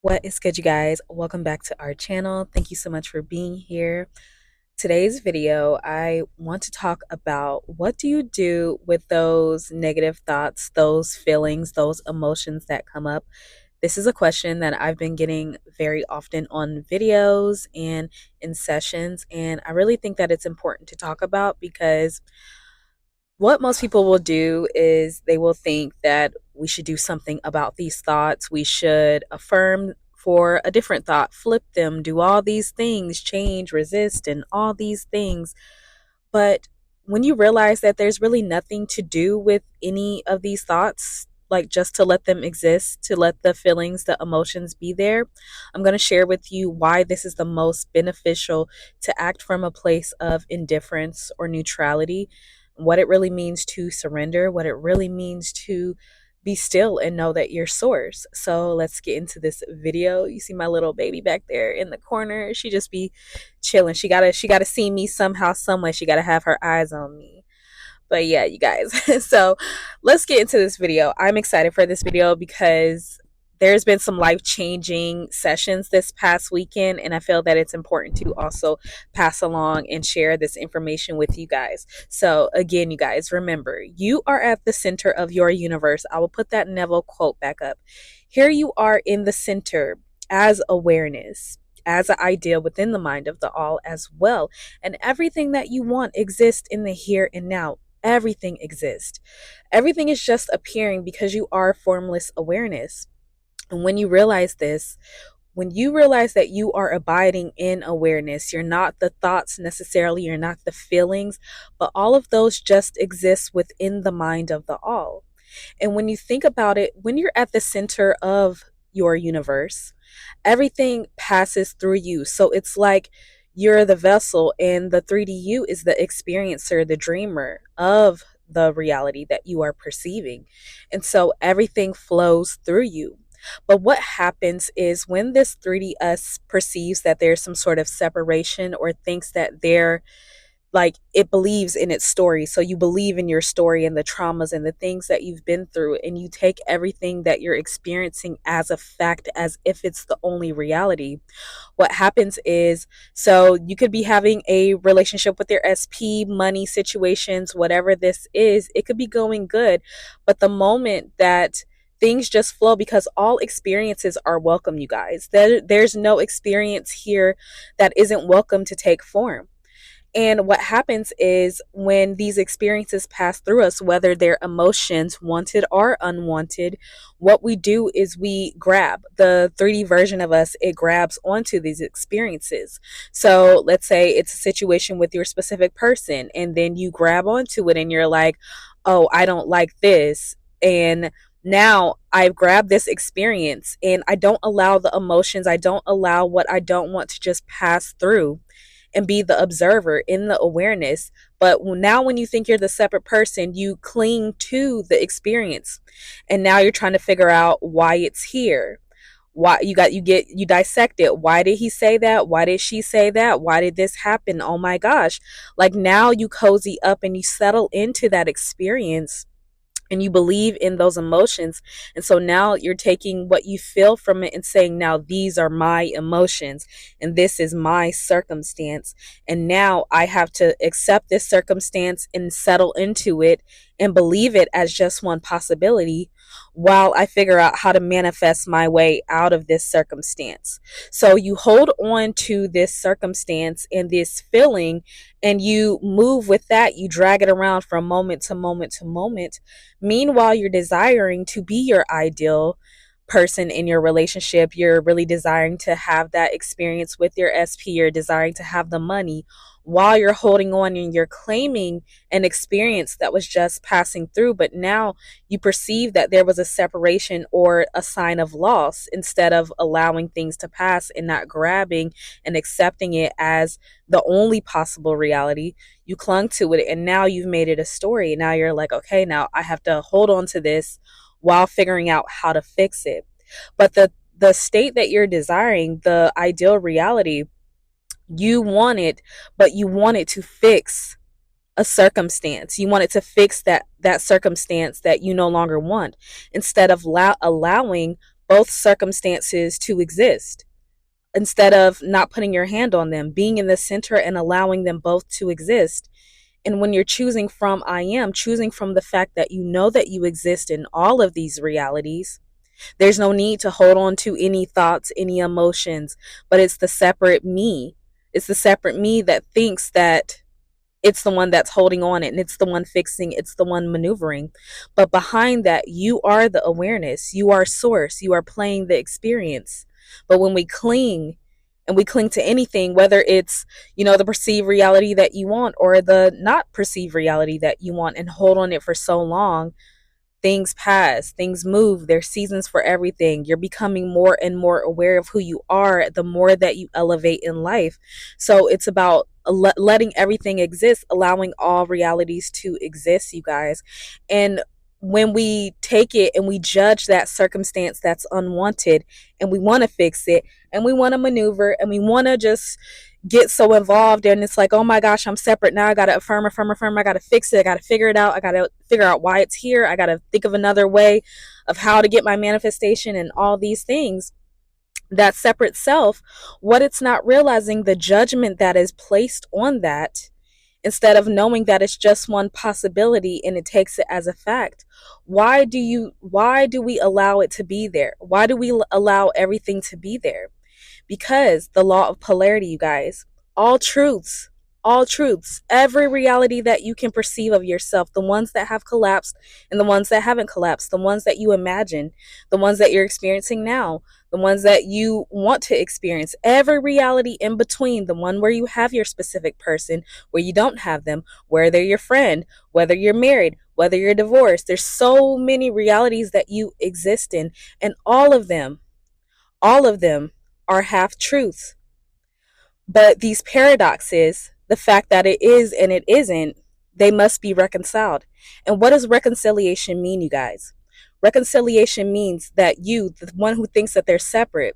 What is good, you guys? Welcome back to our channel. Thank you so much for being here. Today's video, I want to talk about what do you do with those negative thoughts, those feelings, those emotions that come up. This is a question that I've been getting very often on videos and in sessions, and I really think that it's important to talk about because what most people will do is they will think that we should do something about these thoughts. We should affirm for a different thought, flip them, do all these things, change, resist, and all these things. But when you realize that there's really nothing to do with any of these thoughts, like just to let them exist, to let the feelings, the emotions be there, I'm going to share with you why this is the most beneficial to act from a place of indifference or neutrality, what it really means to surrender, what it really means to be still and know that you're source. So let's get into this video. You see my little baby back there in the corner. She just be chilling. She gotta see me somehow, some way. She gotta have her eyes on me. But yeah, you guys. So let's get into this video. I'm excited for this video because there's been some life-changing sessions this past weekend, and I feel that it's important to also pass along and share this information with you guys. So again, you guys, remember, you are at the center of your universe. I will put that Neville quote back up. Here you are in the center as awareness, as an ideal within the mind of the all as well. And everything that you want exists in the here and now. Everything exists. Everything is just appearing because you are formless awareness. And when you realize this, when you realize that you are abiding in awareness, you're not the thoughts necessarily, you're not the feelings, but all of those just exist within the mind of the all. And when you think about it, when you're at the center of your universe, everything passes through you. So it's like you're the vessel, and the 3D you is the experiencer, the dreamer of the reality that you are perceiving. And so everything flows through you. But what happens is when this 3D us perceives that there's some sort of separation or thinks that they're like it believes in its story. So you believe in your story and the traumas and the things that you've been through, and you take everything that you're experiencing as a fact, as if it's the only reality. What happens is, so you could be having a relationship with your SP, money situations, whatever this is, it could be going good. But the moment that things just flow, because all experiences are welcome, you guys. There's no experience here that isn't welcome to take form. And what happens is when these experiences pass through us, whether they're emotions, wanted or unwanted, what we do is we grab the 3D version of us, it grabs onto these experiences. So let's say it's a situation with your specific person, and then you grab onto it and you're like, oh, I don't like this. And now I've grabbed this experience and I don't allow the emotions, I don't allow what I don't want to just pass through and be the observer in the awareness. But now when you think you're the separate person, you cling to the experience. And now you're trying to figure out why it's here. Why you dissect it. Why did he say that? Why did she say that? Why did this happen? Oh my gosh. Like now you cozy up and you settle into that experience and you believe in those emotions. And so now you're taking what you feel from it and saying, now these are my emotions and this is my circumstance. And now I have to accept this circumstance and settle into it and believe it as just one possibility while I figure out how to manifest my way out of this circumstance. So you hold on to this circumstance and this feeling and you move with that. You drag it around from moment to moment to moment. Meanwhile, you're desiring to be your ideal person in your relationship. You're really desiring to have that experience with your SP. You're desiring to have the money while you're holding on and you're claiming an experience that was just passing through. But now you perceive that there was a separation or a sign of loss instead of allowing things to pass and not grabbing and accepting it as the only possible reality. You clung to it and now you've made it a story. Now you're like, okay, now I have to hold on to this while figuring out how to fix it. But the state that you're desiring, the ideal reality, you want it, but you want it to fix a circumstance. You want it to fix that circumstance that you no longer want, instead of allowing both circumstances to exist instead of not putting your hand on them, being in the center and allowing them both to exist. And when you're choosing from I am, choosing from the fact that you know that you exist in all of these realities, there's no need to hold on to any thoughts, any emotions, but it's the separate me. It's the separate me that thinks that it's the one that's holding on it and it's the one fixing, it's the one maneuvering. But behind that, you are the awareness, you are source, you are playing the experience. But when we cling, and we cling to anything, whether it's, the perceived reality that you want or the not perceived reality that you want, and hold on it for so long, things pass, things move, there's seasons for everything. You're becoming more and more aware of who you are the more that you elevate in life. So it's about letting everything exist, allowing all realities to exist, you guys. And when we take it and we judge that circumstance that's unwanted, and we want to fix it, and we want to maneuver, and we want to just get so involved, and it's like, oh my gosh, I'm separate now, I gotta affirm, I gotta fix it, I gotta figure it out, I gotta figure out why it's here, I gotta think of another way of how to get my manifestation and all these things. That separate self, what it's not realizing, the judgment that is placed on that, instead of knowing that it's just one possibility and it takes it as a fact. Why do we allow it to be there? Why do we allow everything to be there? Because the law of polarity, you guys, all truths, all truths, every reality that you can perceive of yourself, the ones that have collapsed and the ones that haven't collapsed, the ones that you imagine, the ones that you're experiencing now, the ones that you want to experience, every reality in between, the one where you have your specific person, where you don't have them, where they're your friend, whether you're married, whether you're divorced. There's so many realities that you exist in, and all of them are half truths. But these paradoxes, the fact that it is and it isn't, they must be reconciled. And what does reconciliation mean, you guys? Reconciliation means that you, the one who thinks that they're separate,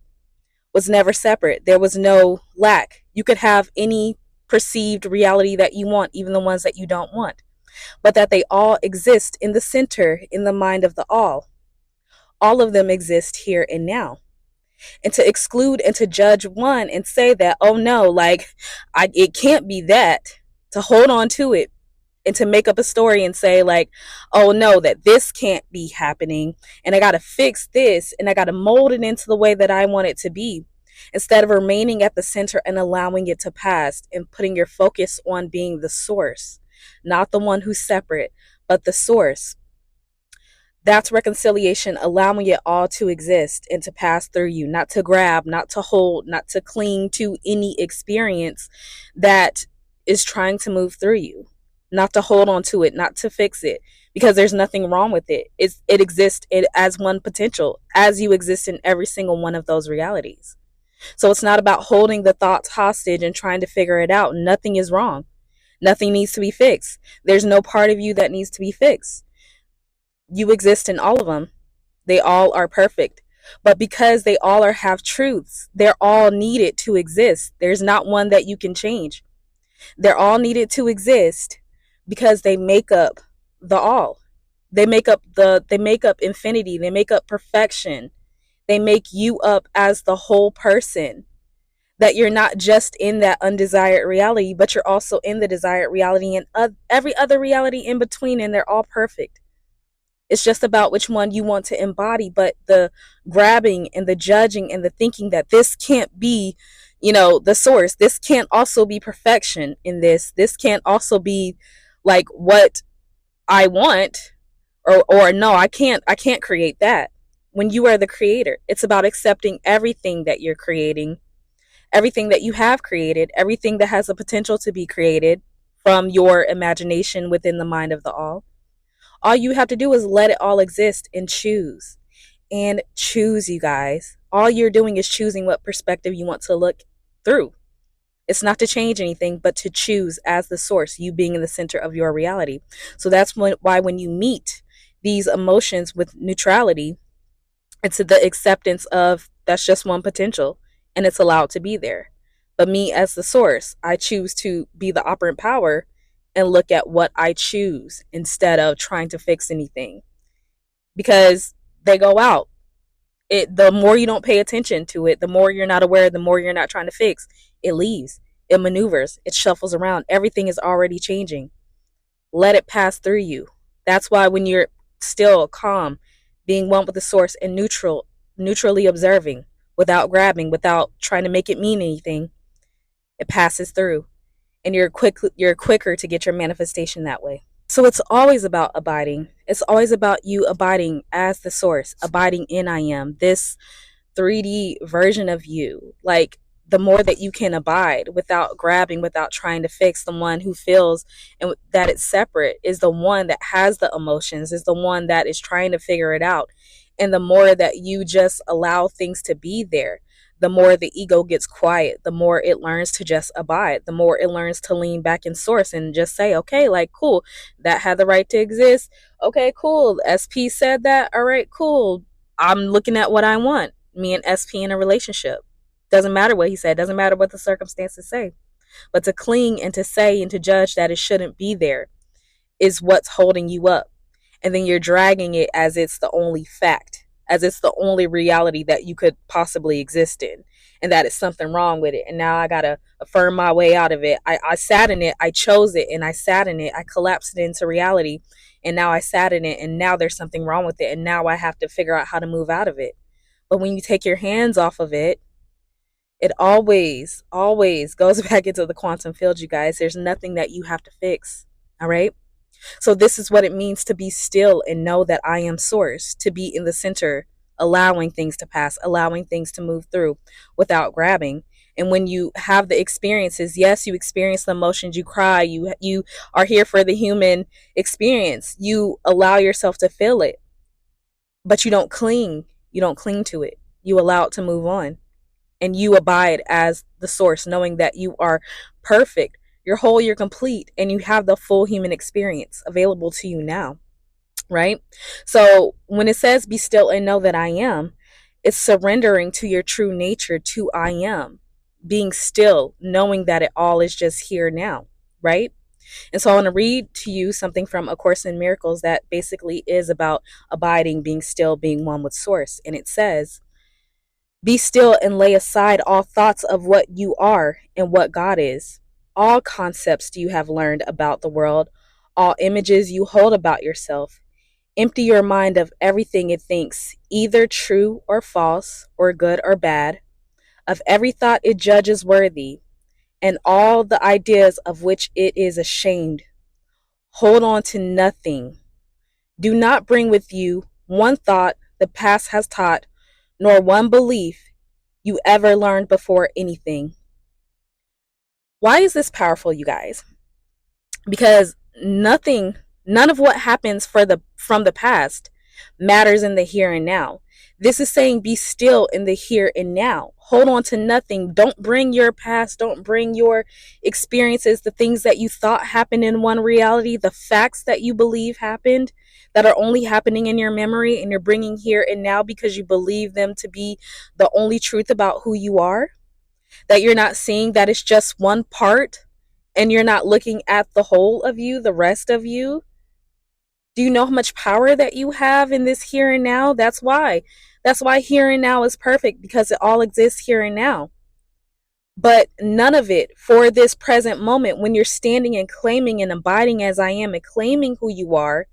was never separate. There was no lack. You could have any perceived reality that you want, even the ones that you don't want, but that they all exist in the center, in the mind of the all. All of them exist here and now. And to exclude and to judge one and say that, oh no, like, it can't be that, to hold on to it and to make up a story and say like, oh no, that this can't be happening, and I got to fix this, and I got to mold it into the way that I want it to be, instead of remaining at the center and allowing it to pass and putting your focus on being the source, not the one who's separate, but the source. That's reconciliation, allowing it all to exist and to pass through you, not to grab, not to hold, not to cling to any experience that is trying to move through you, not to hold on to it, not to fix it, because there's nothing wrong with it. It exists as one potential, as you exist in every single one of those realities. So it's not about holding the thoughts hostage and trying to figure it out. Nothing is wrong. Nothing needs to be fixed. There's no part of you that needs to be fixed. You exist in all of them. They all are perfect. But because they all are half truths, they're all needed to exist. There's not one that you can change. They're all needed to exist because they make up the all. They make up infinity. They make up perfection. They make you up as the whole person. That you're not just in that undesired reality, but you're also in the desired reality and every other reality in between, and they're all perfect. It's just about which one you want to embody. But the grabbing and the judging and the thinking that this can't be, the source, this can't also be perfection in this can't also be like what I want, or no, I can't create that. When you are the creator, it's about accepting everything that you're creating, everything that you have created, everything that has the potential to be created from your imagination within the mind of the all. All you have to do is let it all exist and choose. And choose, you guys. All you're doing is choosing what perspective you want to look through. It's not to change anything, but to choose as the source, you being in the center of your reality. So that's why when you meet these emotions with neutrality, it's the acceptance of that's just one potential and it's allowed to be there. But me as the source, I choose to be the operant power and look at what I choose instead of trying to fix anything, because they go out. The more you don't pay attention to it, the more you're not aware, the more you're not trying to fix, it leaves. It maneuvers, it shuffles around. Everything is already changing. Let it pass through you. That's why when you're still calm, being one with the source and neutrally observing, without grabbing, without trying to make it mean anything, it passes through. And you're quicker to get your manifestation that way. So it's always about abiding. It's always about you abiding as the source, abiding in I am, this 3D version of you. Like, the more that you can abide without grabbing, without trying to fix, the one who feels and that it's separate is the one that has the emotions, is the one that is trying to figure it out. And the more that you just allow things to be there, the more the ego gets quiet, the more it learns to just abide, the more it learns to lean back in source and just say, okay, like, cool, that had the right to exist. Okay, cool. SP said that. All right, cool. I'm looking at what I want. Me and SP in a relationship. Doesn't matter what he said, doesn't matter what the circumstances say. But to cling and to say and to judge that it shouldn't be there is what's holding you up. And then you're dragging it as it's the only fact, as it's the only reality that you could possibly exist in, and that it's something wrong with it. And now I got to affirm my way out of it. I sat in it, I chose it, and I sat in it, I collapsed it into reality. And now I sat in it, and now there's something wrong with it. And now I have to figure out how to move out of it. But when you take your hands off of it, it always goes back into the quantum field, you guys. There's nothing that you have to fix. All right. So this is what it means to be still and know that I am source, to be in the center, allowing things to pass, allowing things to move through without grabbing. And when you have the experiences, yes, you experience the emotions, you cry, you are here for the human experience. You allow yourself to feel it, but you don't cling. You don't cling to it. You allow it to move on. And you abide as the source, knowing that you are perfect, you're whole, you're complete, and you have the full human experience available to you now, right? So when it says be still and know that I am, it's surrendering to your true nature, to I am, being still, knowing that it all is just here now, right? And so I want to read to you something from A Course in Miracles that basically is about abiding, being still, being one with source. And it says, be still and lay aside all thoughts of what you are and what God is, all concepts you have learned about the world, all images you hold about yourself. Empty your mind of everything it thinks, either true or false, or good or bad, of every thought it judges worthy, and all the ideas of which it is ashamed. Hold on to nothing. Do not bring with you one thought the past has taught, nor one belief you ever learned before anything. Why is this powerful, you guys? Because none of what happens from the past matters in the here and now. This is saying be still in the here and now. Hold on to nothing. Don't bring your past, don't bring your experiences, the things that you thought happened in one reality, the facts that you believe happened that are only happening in your memory, and you're bringing here and now because you believe them to be the only truth about who you are, that you're not seeing that it's just one part and you're not looking at the whole of you, the rest of you. Do you know how much power that you have in this here and now? That's why here and now is perfect, because it all exists here and now. But none of it for this present moment, when you're standing and claiming and abiding as I am and claiming who you are,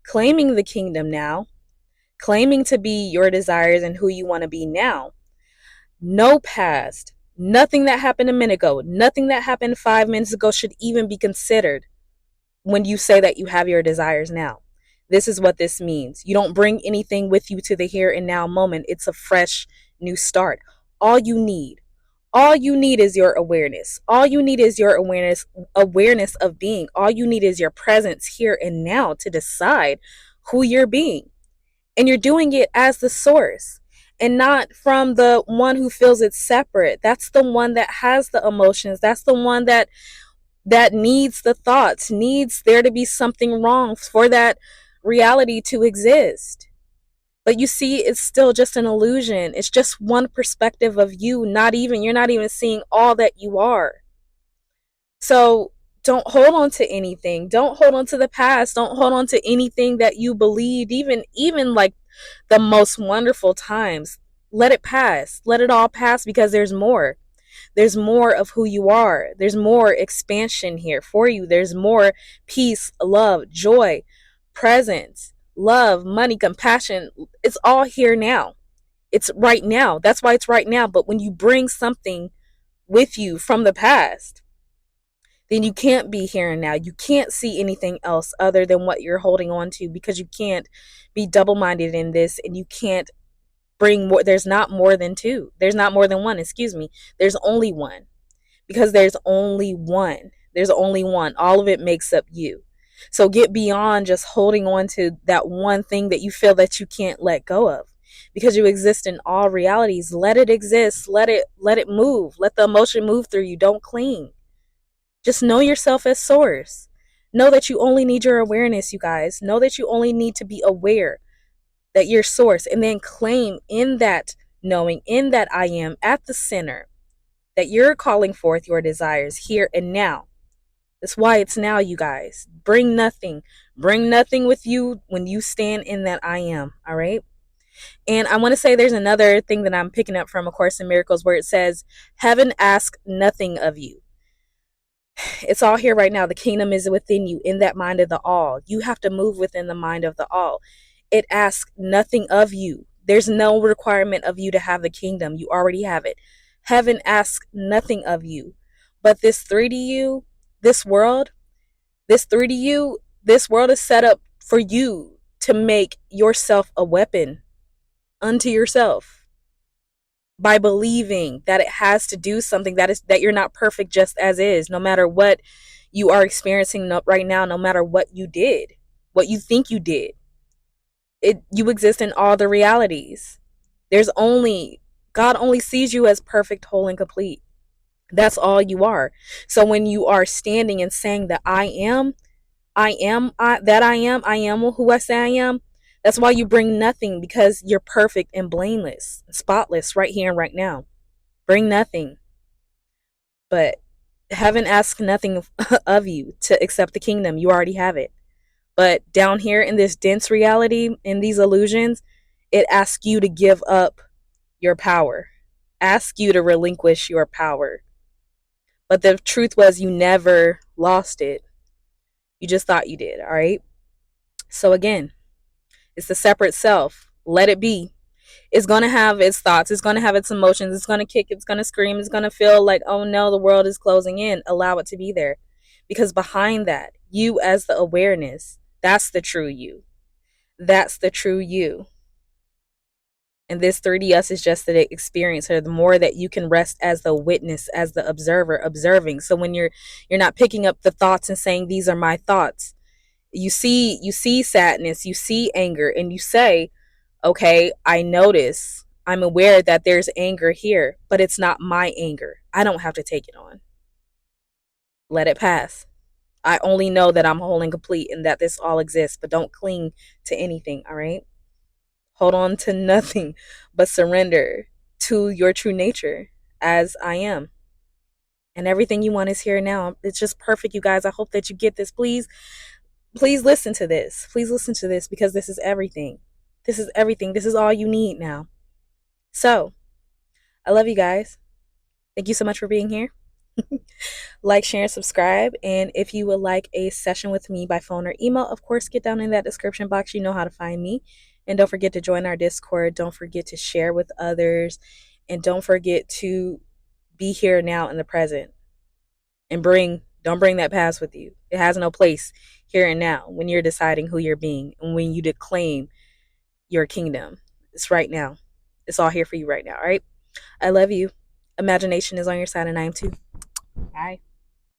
claiming the kingdom now, claiming to be your desires and who you want to be now. No past, nothing that happened a minute ago, nothing that happened 5 minutes ago should even be considered when you say that you have your desires now. This is what this means. You don't bring anything with you to the here and now moment. It's a fresh new start. All you need is your awareness. All you need is your awareness of being. All you need is your presence here and now to decide who you're being. And you're doing it as the source and not from the one who feels it's separate. That's the one that has the emotions. That's the one that needs the thoughts, needs there to be something wrong for that reality to exist. But you see, it's still just an illusion. It's just one perspective of you. You're not even seeing all that you are. So don't hold on to anything. Don't hold on to the past. Don't hold on to anything that you believed, even like the most wonderful times. let it pass. Let it all pass, because there's more. There's more of who you are. There's more expansion here for you. There's more peace, love, joy, presence, love, money, compassion. It's all here now. It's right now. That's why it's right now. But when you bring something with you from the past, then you can't be here and now. You can't see anything else other than what you're holding on to, because you can't be double minded in this, and you can't bring more. There's not more than two. There's not more than one. Excuse me. There's only one, because there's only one. There's only one. All of it makes up you. So get beyond just holding on to that one thing that you feel that you can't let go of, because you exist in all realities. Let it exist. Let it move. Let the emotion move through you. Don't cling. Just know yourself as source. Know that you only need your awareness, you guys. Know that you only need to be aware that you're source, and then claim in that knowing, in that I am at the center, that you're calling forth your desires here and now. That's why it's now, you guys. Bring nothing. Bring nothing with you when you stand in that I am. All right. And I want to say there's another thing that I'm picking up from A Course in Miracles, where it says, heaven asks nothing of you. It's all here right now. The kingdom is within you, in that mind of the all. You have to move within the mind of the all. It asks nothing of you. There's no requirement of you to have the kingdom. You already have it. Heaven asks nothing of you. But this 3D you, this world, this 3D you, this world is set up for you to make yourself a weapon unto yourself, by believing that it has to do something, that you're not perfect just as is, no matter what you are experiencing right now, no matter what you did, what you think you did. You exist in all the realities. There's only God only sees you as perfect, whole, and complete. That's all you are. So when you are standing and saying that I am, I am who I say I am, that's why you bring nothing, because you're perfect and blameless, spotless right here and right now. Bring nothing. But heaven asks nothing of you to accept the kingdom. You already have it. But down here in this dense reality, in these illusions, it asks you to give up your power, asks you to relinquish your power. But the truth was, you never lost it. You just thought you did. All right. So again, it's the separate self. Let it be. It's going to have its thoughts. It's going to have its emotions. It's going to kick. It's going to scream. It's going to feel like, oh no, the world is closing in. Allow it to be there. Because behind that, you as the awareness, that's the true you. That's the true you. And this 3D us is just the experiencer. The more that you can rest as the witness, as the observer, observing. So when you're not picking up the thoughts and saying, these are my thoughts. You see sadness, you see anger, and you say, okay, I notice, I'm aware that there's anger here, but it's not my anger. I don't have to take it on. Let it pass. I only know that I'm whole and complete, and that this all exists, but don't cling to anything, all right? Hold on to nothing, but surrender to your true nature as I am. And everything you want is here now. It's just perfect, you guys. I hope that you get this. Please listen to this. Please listen to this, because this is everything. This is everything. This is all you need now. So, I love you guys. Thank you so much for being here. Like, share, and subscribe. And if you would like a session with me by phone or email, of course, get down in that description box. You know how to find me. And don't forget to join our Discord. Don't forget to share with others. And don't forget to be here now in the present. And don't bring that past with you. It has no place here and now when you're deciding who you're being and when you declaim your kingdom. It's right now. It's all here for you right now, all right? I love you. Imagination is on your side, and I am too. Bye.